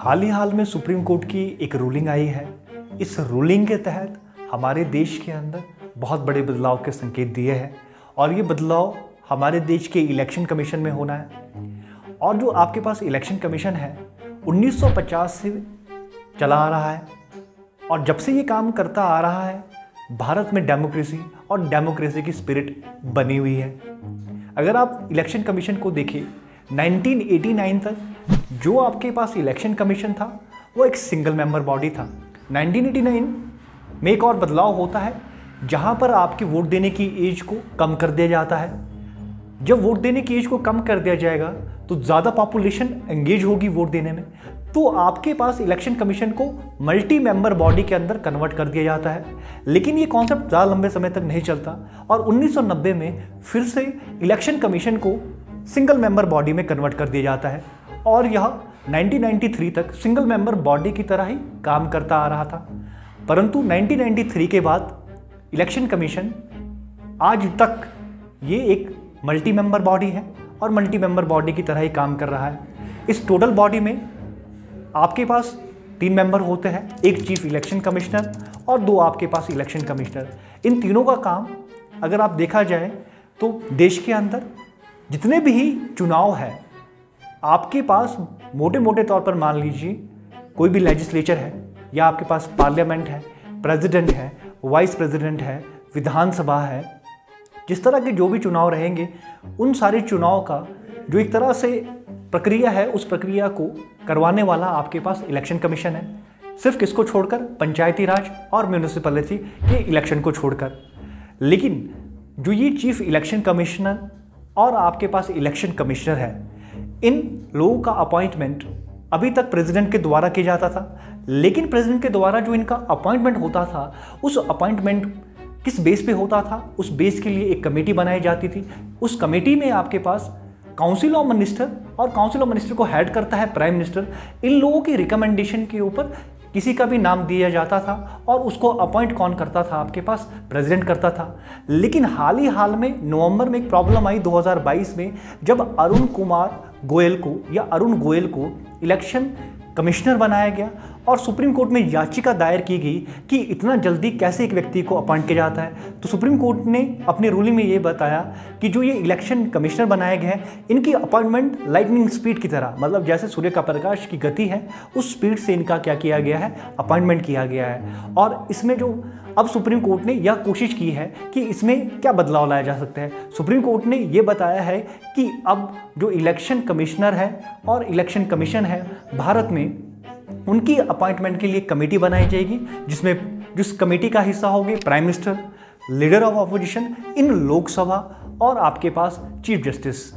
हाल में supreme court की एक रूलिंग आई है। इस रूलिंग के तहत हमारे देश के अंदर बहुत बड़े बदलाव के संकेत दिए हैं और ये बदलाव हमारे देश के इलेक्शन कमीशन में होना है। और जो आपके पास इलेक्शन कमीशन है 1950 से चला आ रहा है और जब से ये काम करता आ रहा है भारत में डेमोक्रेसी और डेमोक्रेसी की स्पिरिट बनी हुई है। अगर आप इलेक्शन कमीशन को देखें 1989 तक जो आपके पास इलेक्शन कमीशन था वो एक सिंगल मेंबर बॉडी था। 1989 में एक और बदलाव होता है जहां पर आपके वोट देने की एज को कम कर दिया जाता है। जब वोट देने की एज को कम कर दिया जाएगा तो ज़्यादा पॉपुलेशन एंगेज होगी वोट देने में, तो आपके पास इलेक्शन कमीशन को मल्टी मेंबर बॉडी के अंदर कन्वर्ट कर दिया जाता है। लेकिन ये कॉन्सेप्ट ज़्यादा लंबे समय तक नहीं चलता और 1990 में फिर से इलेक्शन कमीशन को सिंगल मेंबर बॉडी में कन्वर्ट कर दिया जाता है और यह 1993 तक सिंगल मेंबर बॉडी की तरह ही काम करता आ रहा था। परंतु 1993 के बाद इलेक्शन कमीशन आज तक ये एक मल्टी मेंबर बॉडी है और मल्टी मेंबर बॉडी की तरह ही काम कर रहा है। इस टोटल बॉडी में आपके पास 3 मेंबर होते हैं, एक चीफ इलेक्शन कमिश्नर और 2 आपके पास इलेक्शन कमिश्नर। इन तीनों का काम अगर आप देखा जाए तो देश के अंदर जितने भी चुनाव है आपके पास मोटे मोटे तौर पर मान लीजिए कोई भी लेजिस्लेचर है या आपके पास पार्लियामेंट है, प्रेसिडेंट है, वाइस प्रेसिडेंट है, विधानसभा है, जिस तरह के जो भी चुनाव रहेंगे उन सारे चुनाव का जो एक तरह से प्रक्रिया है उस प्रक्रिया को करवाने वाला आपके पास इलेक्शन कमीशन है। सिर्फ किसको छोड़कर, पंचायती राज और म्यूनिसिपैलिटी के इलेक्शन को छोड़कर। लेकिन जो ये चीफ इलेक्शन कमिश्नर और आपके पास इलेक्शन कमिश्नर है इन लोगों का अपॉइंटमेंट अभी तक प्रेसिडेंट के द्वारा किया जाता था। लेकिन प्रेसिडेंट के द्वारा जो इनका अपॉइंटमेंट होता था उस अपॉइंटमेंट किस बेस पे होता था, उस बेस के लिए एक कमेटी बनाई जाती थी। उस कमेटी में आपके पास काउंसिल ऑफ मिनिस्टर और काउंसिल ऑफ मिनिस्टर को हेड करता है प्राइम मिनिस्टर। इन लोगों की रिकमेंडेशन के ऊपर किसी का भी नाम दिया जाता था और उसको अपॉइंट कौन करता था, आपके पास प्रेसिडेंट करता था। लेकिन हाल में नवंबर में एक प्रॉब्लम आई 2022 में जब अरुण गोयल को इलेक्शन कमिश्नर बनाया गया और सुप्रीम कोर्ट में याचिका दायर की गई कि इतना जल्दी कैसे एक व्यक्ति को अपॉइंट किया जाता है। तो सुप्रीम कोर्ट ने अपनी रूलिंग में ये बताया कि जो ये इलेक्शन कमिश्नर बनाए गए हैं इनकी अपॉइंटमेंट लाइटनिंग स्पीड की तरह, मतलब जैसे सूर्य का प्रकाश की गति है उस स्पीड से इनका क्या किया गया है, अपॉइंटमेंट किया गया है। और इसमें जो अब सुप्रीम कोर्ट ने यह कोशिश की है कि इसमें क्या बदलाव लाया जा सकता है। सुप्रीम कोर्ट ने यह बताया है कि अब जो इलेक्शन कमिश्नर है और इलेक्शन कमीशन है भारत में उनकी अपॉइंटमेंट के लिए कमेटी बनाई जाएगी जिस कमेटी का हिस्सा होंगे prime minister, leader of opposition in Lok Sabha और आपके पास चीफ जस्टिस।